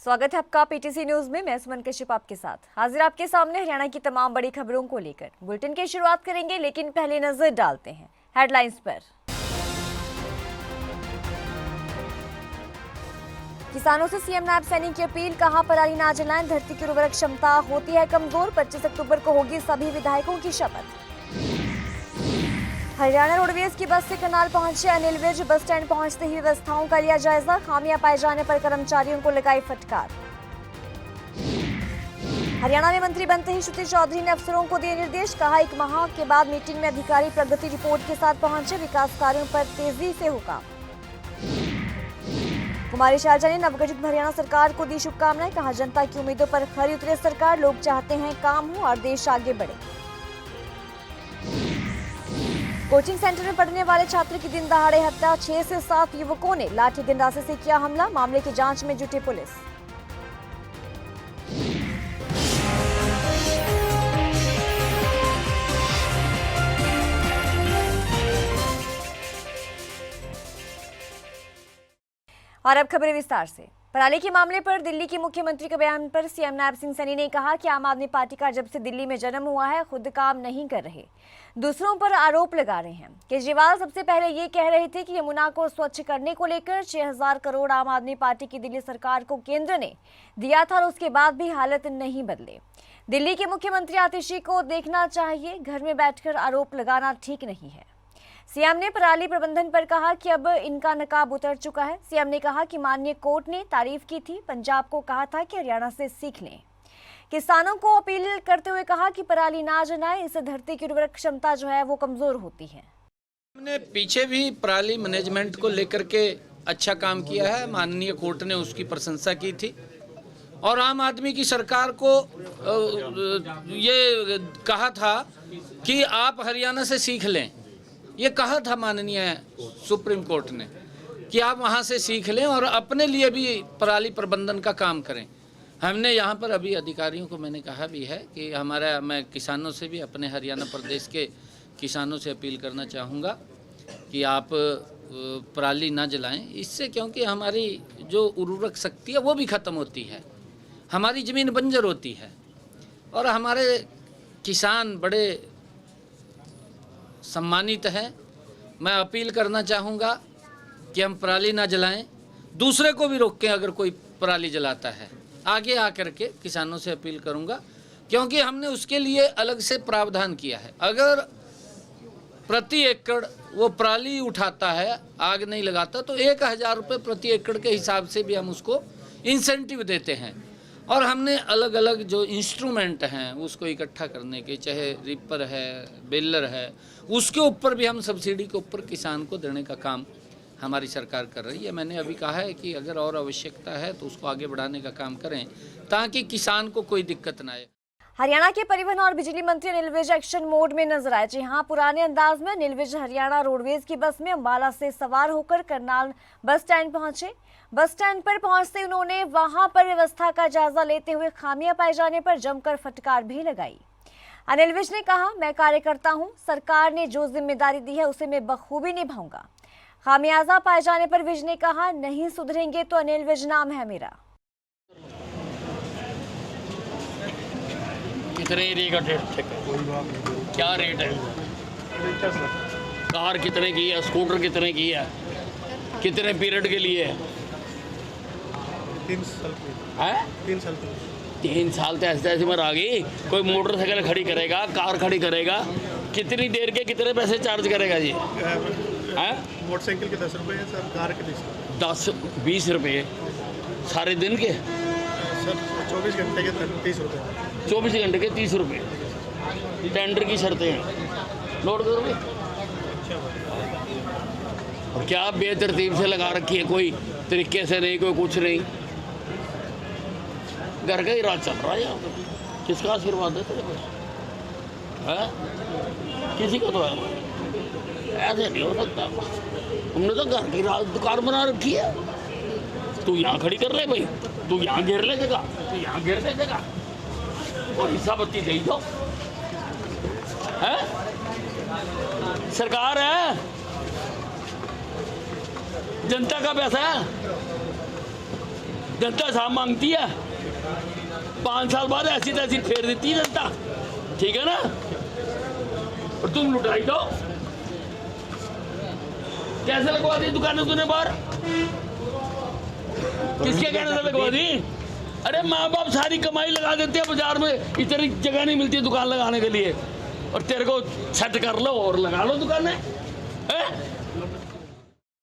स्वागत है आपका पीटीसी न्यूज में। मैं सुमन कश्यप आपके साथ हाजिर आपके सामने हरियाणा की तमाम बड़ी खबरों को लेकर। बुलेटिन की शुरुआत करेंगे, लेकिन पहले नजर डालते हैं हेडलाइंस पर। किसानों से सीएम नायब सैनी की अपील, कहा पराली ना जलाएं, धरती की उर्वरक क्षमता होती है कमजोर। 25 अक्टूबर को होगी सभी विधायकों की शपथ। हरियाणा रोडवेज की बस से करनाल पहुंचे अनिल विज, बस स्टैंड पहुंचते ही व्यवस्थाओं का लिया जायजा, खामियां पाए जाने पर कर्मचारियों को लगाई फटकार। हरियाणा में मंत्री बनते ही श्रुति चौधरी ने अफसरों को दिए निर्देश, कहा 1 माह के बाद मीटिंग में अधिकारी प्रगति रिपोर्ट के साथ पहुंचे, विकास कार्यों पर तेजी से होगा। कुमारी शैलजा ने नवगठित हरियाणा सरकार को दी शुभकामनाएं, कहा जनता की उम्मीदों पर खरी उतरे सरकार, लोग चाहते हैं काम हो और देश आगे बढ़े। कोचिंग सेंटर में पढ़ने वाले छात्र की दिन दहाड़े हत्या, 6 से 7 युवकों ने लाठी गंडासे से किया हमला, मामले की जांच में जुटी पुलिस। और अब खबरें विस्तार से। पराली के मामले पर दिल्ली के मुख्यमंत्री के बयान पर सीएम नायब सिंह सैनी ने कहा कि आम आदमी पार्टी का जब से दिल्ली में जन्म हुआ है खुद काम नहीं कर रहे, दूसरों पर आरोप लगा रहे हैं। केजरीवाल सबसे पहले ये कह रहे थे कि यमुना को स्वच्छ करने को लेकर 6000 करोड़ आम आदमी पार्टी की दिल्ली सरकार को केंद्र ने दिया था और उसके बाद भी हालत नहीं बदले। दिल्ली के मुख्यमंत्री आतिशी को देखना चाहिए, घर में बैठकर आरोप लगाना ठीक नहीं है। सीएम ने पराली प्रबंधन पर कहा कि अब इनका नकाब उतर चुका है। सीएम ने कहा कि माननीय कोर्ट ने तारीफ की थी, पंजाब को कहा था कि हरियाणा से सीख लें। किसानों को अपील करते हुए कहा कि पराली ना जलाएं, इससे धरती की उर्वरक क्षमता जो है वो कमजोर होती है। हमने पीछे भी पराली मैनेजमेंट को लेकर के अच्छा काम किया है, माननीय कोर्ट ने उसकी प्रशंसा की थी और आम आदमी की सरकार को ये कहा था कि आप हरियाणा से सीख लें। ये कहा था माननीय सुप्रीम कोर्ट ने कि आप वहाँ से सीख लें और अपने लिए भी पराली प्रबंधन का काम करें। हमने यहाँ पर अभी अधिकारियों को मैंने कहा भी है कि मैं किसानों से भी, अपने हरियाणा प्रदेश के किसानों से अपील करना चाहूँगा कि आप पराली ना जलाएं, इससे क्योंकि हमारी जो उर्वरक शक्ति है वो भी ख़त्म होती है, हमारी ज़मीन बंजर होती है और हमारे किसान बड़े सम्मानित हैं। मैं अपील करना चाहूँगा कि हम पराली ना जलाएं, दूसरे को भी रोकें अगर कोई पराली जलाता है। आगे आकर के किसानों से अपील करूँगा क्योंकि हमने उसके लिए अलग से प्रावधान किया है। अगर प्रति एकड़ वो पराली उठाता है, आग नहीं लगाता, तो 1000 रुपये प्रति एकड़ के हिसाब से भी हम उसको इंसेंटिव देते हैं। और हमने अलग अलग जो इंस्ट्रूमेंट हैं उसको इकट्ठा करने के, चाहे रिपर है, बेलर है, उसके ऊपर भी हम सब्सिडी के ऊपर किसान को देने का काम हमारी सरकार कर रही है। मैंने अभी कहा है कि अगर और आवश्यकता है तो उसको आगे बढ़ाने का काम करें ताकि किसान को कोई दिक्कत ना आए। हरियाणा के परिवहन और बिजली मंत्री अनिल विज एक्शन मोड में नजर आए। जी हां, पुराने अंदाज में अनिल विज हरियाणा रोडवेज की बस में अंबाला से सवार होकर करनाल बस स्टैंड पहुंचे। बस स्टैंड पर पहुंचते उन्होंने वहां पर व्यवस्था का जायजा लेते हुए खामियां पाए जाने पर जमकर फटकार भी लगाई। अनिल विज ने कहा, मैं कार्यकर्ता हूं, सरकार ने जो जिम्मेदारी दी है उसे मैं बखूबी निभाऊंगा। खामियाजा पाए जाने पर विज ने कहा, नहीं सुधरेंगे तो अनिल विज नाम है मेरा। कितने एरिया का रेट क्या रेट है? कार कितने की है, स्कूटर कितने की है, कितने पीरियड के लिए है? 3 साल है 3 साल 3 साल तो ऐसे में आ गई। कोई मोटरसाइकिल खड़ी करेगा, कार खड़ी करेगा, कितनी देर के कितने पैसे चार्ज करेगा जी? है मोटरसाइकिल के 10 रुपये है सर, कार के 10-20 रुपये सारे दिन के सर, 24 घंटे के 30 रुपये। 24 घंटे के 30 रुपये टेंडर की शर्तें हैं। नोट करोगे? और क्या बेतरतीब से लगा रखी है, कोई तरीके से नहीं, कोई कुछ नहीं। घर का ही राज चल रहा है यहाँ पर। किसका आशीर्वाद है तेरे को? है किसी का तो है, ऐसे नहीं हो सकता। हमने तो घर की दुकान बना रखी है। तू यहाँ खड़ी कर ले भाई, तू यहाँ घेर ले जगह, तू यहाँ घेर ले जगह और हिस्सा बत्ती दे दो। है सरकार है, जनता का पैसा है, जनता साहब मांगती है, 5 साल बाद ऐसी तैसी फेर देती है जनता, ठीक है ना। और तुम लुटाई दो, कैसे लगवा दी दुकानें तूने बाहर, किसके कहने से लगवा दी? अरे माँ बाप सारी कमाई लगा देते हैं बाजार में, इतनी जगह नहीं मिलती दुकान लगाने के लिए, और तेरे को सेट कर लो और लगा लो दुकानें।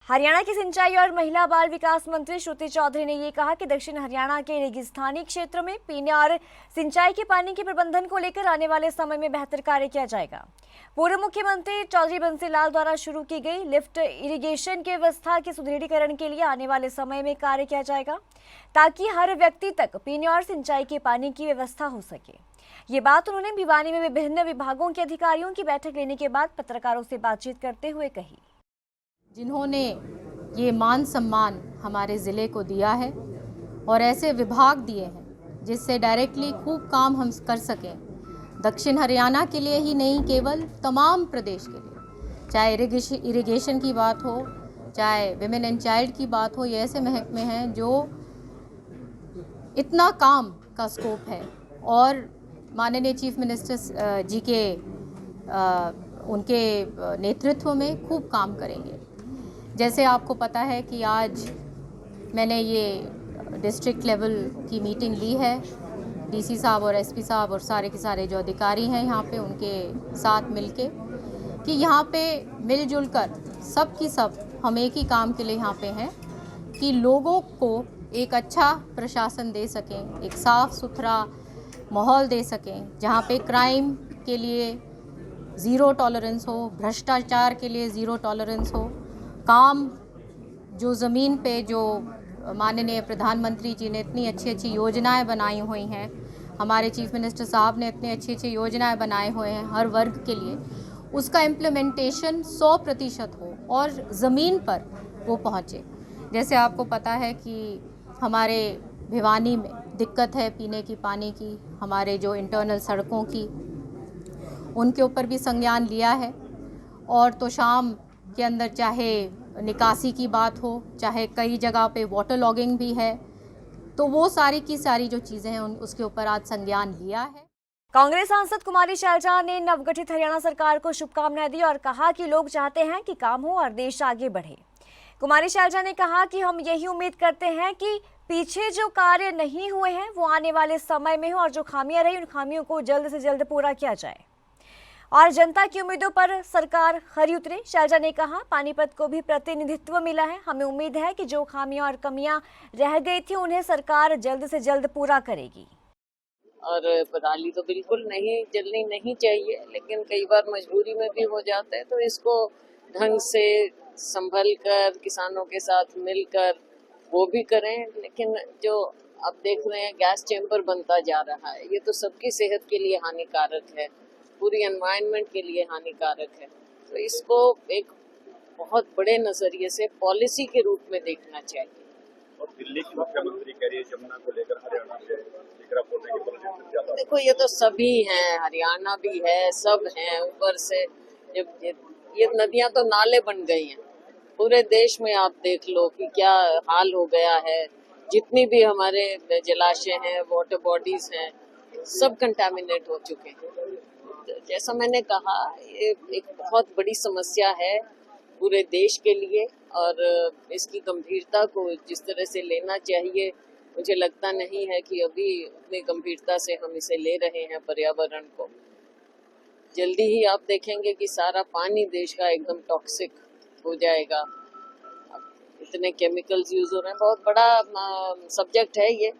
हरियाणा की सिंचाई और महिला बाल विकास मंत्री श्रुति चौधरी ने ये कहा कि दक्षिण हरियाणा के रेगिस्तानी क्षेत्रों में पीने और सिंचाई के पानी के प्रबंधन को लेकर आने वाले समय में बेहतर कार्य किया जाएगा। पूर्व मुख्यमंत्री चौधरी बंसी लाल द्वारा शुरू की गई लिफ्ट इरिगेशन की व्यवस्था के सुदृढ़ीकरण के लिए आने वाले समय में कार्य किया जाएगा, ताकि हर व्यक्ति तक पीने और सिंचाई के पानी की व्यवस्था हो सके। ये बात उन्होंने भिवानी में विभिन्न विभागों के अधिकारियों की बैठक लेने के बाद पत्रकारों से बातचीत करते हुए कही। जिन्होंने ये मान सम्मान हमारे ज़िले को दिया है और ऐसे विभाग दिए हैं जिससे डायरेक्टली खूब काम हम कर सकें, दक्षिण हरियाणा के लिए ही नहीं, केवल तमाम प्रदेश के लिए। चाहे इरिगेशन की बात हो, चाहे विमेन एंड चाइल्ड की बात हो, ये ऐसे महकमे हैं जो इतना काम का स्कोप है और माननीय चीफ मिनिस्टर जी के उनके नेतृत्व में खूब काम करेंगे। जैसे आपको पता है कि आज मैंने ये डिस्ट्रिक्ट लेवल की मीटिंग ली है, डीसी साहब और एसपी साहब और सारे के सारे जो अधिकारी हैं यहाँ पे, उनके साथ मिलके कि यहाँ पे मिलजुल कर सब की सब हम एक ही काम के लिए यहाँ पे हैं कि लोगों को एक अच्छा प्रशासन दे सकें, एक साफ़ सुथरा माहौल दे सकें, जहाँ पे क्राइम के लिए ज़ीरो टॉलरेंस हो, भ्रष्टाचार के लिए ज़ीरो टॉलरेंस हो, काम जो ज़मीन पे जो माननीय प्रधानमंत्री जी ने इतनी अच्छी अच्छी योजनाएं बनाई हुई हैं, हमारे चीफ मिनिस्टर साहब ने इतनी अच्छी अच्छी योजनाएं बनाए हुए हैं हर वर्ग के लिए, उसका इम्प्लीमेंटेशन 100% हो और ज़मीन पर वो पहुँचे। जैसे आपको पता है कि हमारे भिवानी में दिक्कत है पीने की पानी की, हमारे जो इंटरनल सड़कों की, उनके ऊपर भी संज्ञान लिया है। और तो शाम के अंदर चाहे निकासी की बात हो, चाहे कई जगह पे वाटर लॉगिंग भी है, तो वो सारी की सारी जो चीज़ें हैं उसके ऊपर आज संज्ञान लिया है। कांग्रेस सांसद कुमारी शैलजा ने नवगठित हरियाणा सरकार को शुभकामनाएं दी और कहा कि लोग चाहते हैं कि काम हो और देश आगे बढ़े। कुमारी शैलजा ने कहा कि हम यही उम्मीद करते हैं कि पीछे जो कार्य नहीं हुए हैं वो आने वाले समय में हो और जो खामियां रही उन खामियों को जल्द से जल्द पूरा किया जाए और जनता की उम्मीदों पर सरकार खरी उतरे। शैलजा ने कहा, पानीपत को भी प्रतिनिधित्व मिला है, हमें उम्मीद है कि जो खामियां और कमियां रह गई थी उन्हें सरकार जल्द से जल्द पूरा करेगी। और पराली तो बिल्कुल नहीं जलनी नहीं चाहिए, लेकिन कई बार मजबूरी में भी हो जाता है, तो इसको ढंग से संभल कर किसानों के साथ मिलकर वो भी करें। लेकिन जो अब देख रहे हैं गैस चैम्बर बनता जा रहा है, ये तो सबकी सेहत के लिए हानिकारक है, पूरी एनवायरनमेंट के लिए हानिकारक है। तो इसको एक बहुत बड़े नजरिए से पॉलिसी के रूप में देखना चाहिए। और दिल्ली की मुख्यमंत्री कह रही है जमुना को लेकर हरियाणा से जिक्र बोलने के प्रतिशत ज्यादा। देखो ये तो सभी हैं, हरियाणा भी है, सब हैं, ऊपर से जब ये नदियां तो नाले बन गई हैं पूरे देश में। आप देख लो कि क्या हाल हो गया है, जितनी भी हमारे जलाशय हैं, वाटर बॉडीज हैं, सब कंटामिनेट हो चुके हैं। जैसा मैंने कहा, ये एक बहुत बड़ी समस्या है पूरे देश के लिए और इसकी गंभीरता को जिस तरह से लेना चाहिए, मुझे लगता नहीं है कि अभी उतनी गंभीरता से हम इसे ले रहे हैं पर्यावरण को। जल्दी ही आप देखेंगे कि सारा पानी देश का एकदम टॉक्सिक हो जाएगा। इतने केमिकल्स यूज हो रहे हैं, बहुत बड़ा सब्जेक्ट है ये,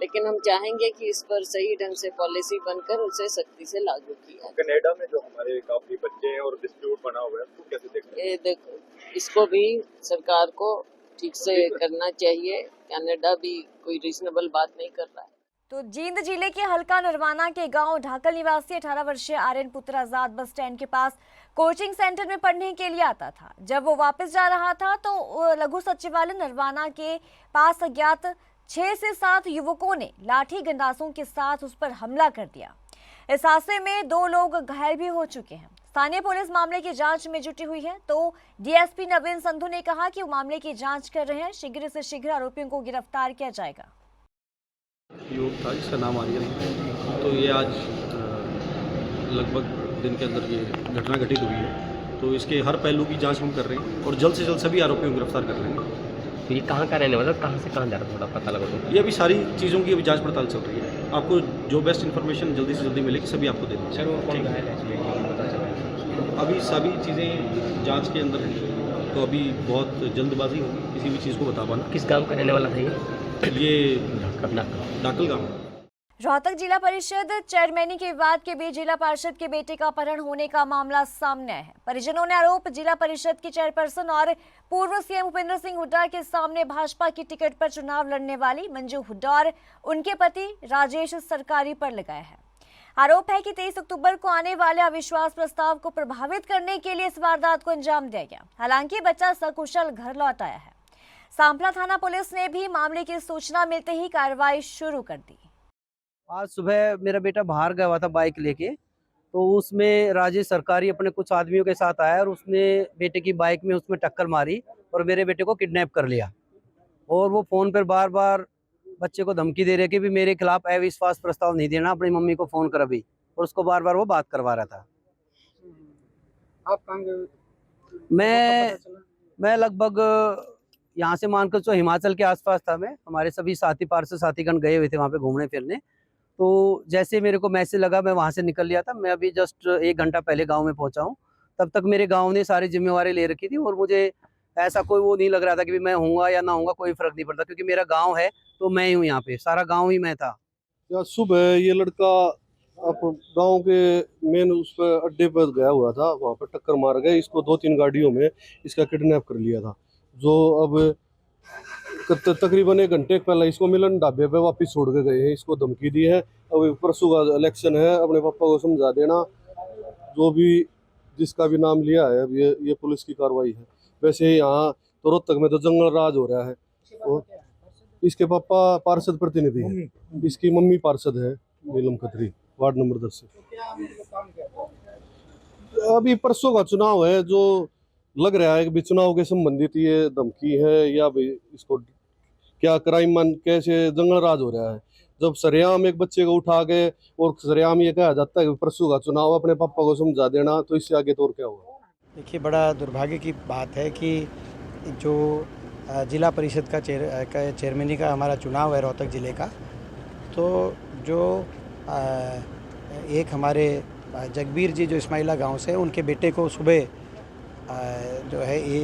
लेकिन हम चाहेंगे कि इस पर सही ढंग से पॉलिसी बनकर उसे सख्ती से लागू किया। कनाडा में जो हमारे काफी बच्चे हैं और डिस्प्यूट बना हुआ है, तो कैसे देखते हैं? ये देखो, इसको भी सरकार को ठीक से करना चाहिए। कनाडा भी कोई रीजनेबल बात नहीं कर रहा है। तो जींद जिले के हल्का नरवाना के गांव ढाकल निवासी 18 वर्षीय आर्यन पुत्र आजाद बस स्टैंड के पास कोचिंग सेंटर में पढ़ने के लिए आता था। जब वो वापस जा रहा था तो लघु सचिवालय नरवाना के पास अज्ञात 6 से 7 युवकों ने लाठी गंडासों के साथ उस पर हमला कर दिया। इस हादसे में 2 लोग घायल भी हो चुके हैं। स्थानीय पुलिस मामले की जांच में जुटी हुई है, तो डीएसपी नवीन संधू ने कहा कि वो मामले की जांच कर रहे हैं, शीघ्र से शीघ्र आरोपियों को गिरफ्तार किया जाएगा। युवक था जिसका नाम आर्यन है। तो ये आज लगभग दिन के अंदर ये घटना घटित हुई है। तो इसके हर पहलू की जांच हम कर रहे हैं और जल्द से जल्द सभी आरोपियों को गिरफ्तार कर लेंगे। तो ये कहाँ का रहने वाला, कहाँ से कहाँ जा रहा, थोड़ा पता लगा दो। ये अभी सारी चीज़ों की अभी जांच पड़ताल चल रही है। आपको जो बेस्ट इन्फॉर्मेशन जल्दी से जल्दी मिलेगी सभी आपको दे देंगे। सर वो कौन घायल है पता चला? अभी सभी चीज़ें जांच के अंदर हैं, तो अभी बहुत जल्दबाजी होगी किसी भी चीज़ को बता पाना। किस गांव का रहने वाला था ये डाकल गाँव। रोहतक जिला परिषद चेयरमैनी के विवाद के बीच जिला पार्षद के बेटे का अपहरण होने का मामला सामने आया है। परिजनों ने आरोप जिला परिषद की चेयरपर्सन और पूर्व सीएम भूपेंद्र सिंह हुड्डा के सामने भाजपा की टिकट पर चुनाव लड़ने वाली मंजू हुड्डा और उनके पति राजेश सरकारी पर लगाया है। आरोप है कि 23 अक्टूबर को आने वाले अविश्वास प्रस्ताव को प्रभावित करने के लिए इस वारदात को अंजाम दिया गया। हालांकि बच्चा सकुशल घर लौट आया है। सांपला थाना पुलिस ने भी मामले की सूचना मिलते ही कार्रवाई शुरू कर दी। आज सुबह मेरा बेटा बाहर गया हुआ था बाइक लेके, तो उसमें राजेश सरकारी अपने कुछ आदमियों के साथ आया और उसने बेटे की बाइक में उसमें टक्कर मारी और मेरे बेटे को किडनैप कर लिया। और वो फ़ोन पर बार बार बच्चे को धमकी दे रहे कि भी मेरे खिलाफ अविश्वास प्रस्ताव नहीं देना, अपनी मम्मी को फ़ोन कर अभी, और उसको बार बार वो बात करवा रहा था। आप कहाँ गए? मैं लगभग यहाँ से मानकर तो हिमाचल के आसपास था। मैं हमारे सभी साथी पार्षद साथीगण गए हुए थे वहाँ पे घूमने फिरने। तो जैसे मेरे को मैसेज लगा मैं वहाँ से निकल लिया था। मैं अभी जस्ट 1 घंटा पहले गांव में पहुँचा हूँ। तब तक मेरे गांव ने सारी जिम्मेवारी ले रखी थी और मुझे ऐसा कोई वो नहीं लग रहा था कि मैं हूँगा या ना हूँगा, कोई फर्क नहीं पड़ता, क्योंकि मेरा गाँव है तो मैं ही हूँ यहाँ पे, सारा गाँव ही मैं था। या सुबह ये लड़का आप गांव के मेन उस पर अड्डे पर गया हुआ था, वहाँ पर टक्कर मार गए। इसको 2-3 गाड़ियों में इसका किडनैप कर लिया था। जो अब तकरीबन 1 घंटे पहले इसको मिलन ढाबे पे वापस छोड़ के गए हैं। इसको धमकी दी है, अब परसों का इलेक्शन है, अपने पापा को समझा देना। जो भी जिसका भी नाम लिया है अब ये पुलिस की कार्रवाई है। वैसे यहाँ तो रोहतक में तो जंगल राज हो रहा है। और इसके पापा पार्षद प्रतिनिधि है, इसकी मम्मी पार्षद है नीलम खत्री, वार्ड नंबर 10 से। अभी परसों का चुनाव है, जो लग रहा है कि चुनाव के संबंधित ये धमकी है या भाई इसको क्या क्राइम मन कैसे जंगल राज हो रहा है। जब सरेआम एक बच्चे को उठा के और सरेआम ये कहा जाता है कि परसों का चुनाव, अपने पापा को समझा देना, तो इससे आगे तो और क्या होगा। देखिए, बड़ा दुर्भाग्य की बात है कि जो जिला परिषद का चेयरमैनी का हमारा चुनाव है रोहतक ज़िले का, तो जो एक हमारे जगबीर जी जो इस्माइला गांव से, उनके बेटे को सुबह जो है ये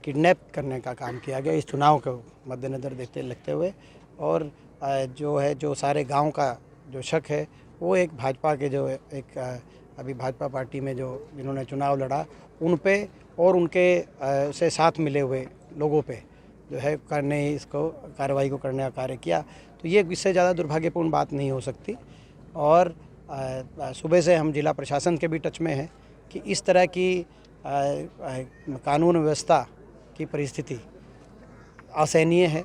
किडनैप करने का काम किया गया इस चुनाव को मद्देनज़र रखते हुए। और जो है जो सारे गांव का जो शक है वो एक भाजपा के जो एक अभी भाजपा पार्टी में जो जिन्होंने चुनाव लड़ा उन पे और उनके से साथ मिले हुए लोगों पे जो है करने इसको कार्रवाई को करने का कार्य किया। तो ये इससे ज़्यादा दुर्भाग्यपूर्ण बात नहीं हो सकती। और सुबह से हम जिला प्रशासन के भी टच में हैं कि इस तरह की कानून व्यवस्था की परिस्थिति असहनीय है।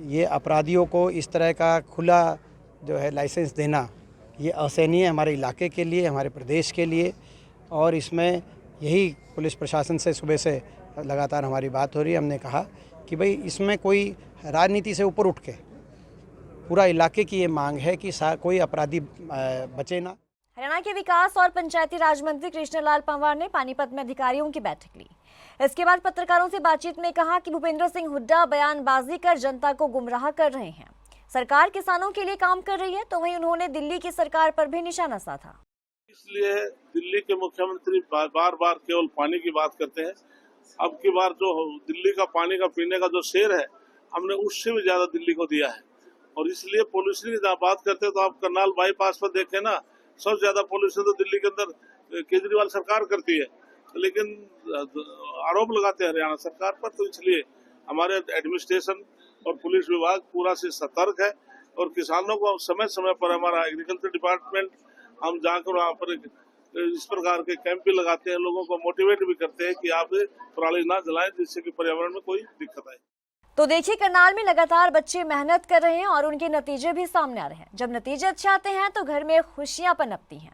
ये अपराधियों को इस तरह का खुला जो है लाइसेंस देना ये असहनीय है हमारे इलाके के लिए, हमारे प्रदेश के लिए। और इसमें यही पुलिस प्रशासन से सुबह से लगातार हमारी बात हो रही है। हमने कहा कि भाई इसमें कोई राजनीति से ऊपर उठ के पूरा इलाके की ये मांग है कि कोई अपराधी बचे ना। हरियाणा के विकास और पंचायती राज मंत्री कृष्णलाल पंवार ने पानीपत में अधिकारियों की बैठक ली। इसके बाद पत्रकारों से बातचीत में कहा कि भूपेंद्र सिंह हुड्डा बयानबाजी कर जनता को गुमराह कर रहे हैं। सरकार किसानों के लिए काम कर रही है, तो वहीं उन्होंने दिल्ली की सरकार पर भी निशाना साधा। इसलिए दिल्ली के मुख्यमंत्री बार बार केवल पानी की बात करते हैं। अब की बार जो दिल्ली का पानी का पीने का जो शेयर है, हमने उससे भी ज्यादा दिल्ली को दिया है। और इसलिए पोल्यूशन की बात करते हैं तो आप करनाल बाईपास पर देखें ना, सबसे ज्यादा पोल्यूशन तो दिल्ली के अंदर केजरीवाल सरकार करती है, लेकिन आरोप लगाते हैं हरियाणा सरकार पर। तो इसलिए हमारे एडमिनिस्ट्रेशन और पुलिस विभाग पूरा से सतर्क है और किसानों को समय समय पर हमारा एग्रीकल्चर डिपार्टमेंट हम जाकर वहाँ पर इस प्रकार के कैंप भी लगाते हैं, लोगों को मोटिवेट भी करते हैं कि आप पराली ना जलाएं, जिससे कि पर्यावरण में कोई दिक्कत आए। तो देखिए, करनाल में लगातार बच्चे मेहनत कर रहे हैं और उनके नतीजे भी सामने आ रहे हैं। जब नतीजे अच्छे आते हैं तो घर में खुशियां पनपती हैं।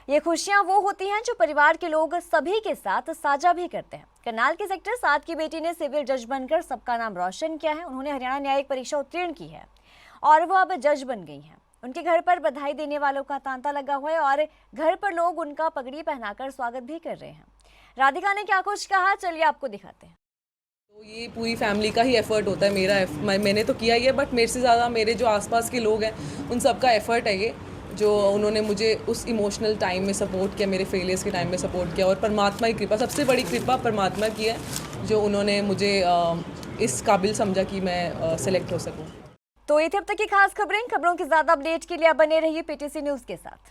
ये खुशियां वो होती हैं जो परिवार के लोग सभी के साथ साझा भी करते हैं। करनाल के सेक्टर 7 की बेटी ने सिविल जज बनकर सबका नाम रोशन किया है। उन्होंने हरियाणा न्यायिक परीक्षा उत्तीर्ण की है और वो अब जज बन गई हैं। उनके घर पर बधाई देने वालों का तांता लगा हुआ है और घर पर लोग उनका पगड़ी पहनाकर स्वागत भी कर रहे हैं। राधिका ने क्या कुछ कहा, चलिए आपको दिखाते हैं। तो ये पूरी फैमिली का ही एफ़र्ट होता है। मैंने तो किया ही है, बट मेरे से ज़्यादा मेरे जो आसपास के लोग हैं उन सब का एफ़र्ट है ये, जो उन्होंने मुझे उस इमोशनल टाइम में सपोर्ट किया, मेरे फेलियर्स के टाइम में सपोर्ट किया। और परमात्मा की कृपा, सबसे बड़ी कृपा परमात्मा की है, जो उन्होंने मुझे इस काबिल समझा कि मैं सेलेक्ट हो सकूँ। तो ये थे अब तक की खास खबरों की ज़्यादा अपडेट के लिए आप बने रहिए PTC न्यूज़ के साथ।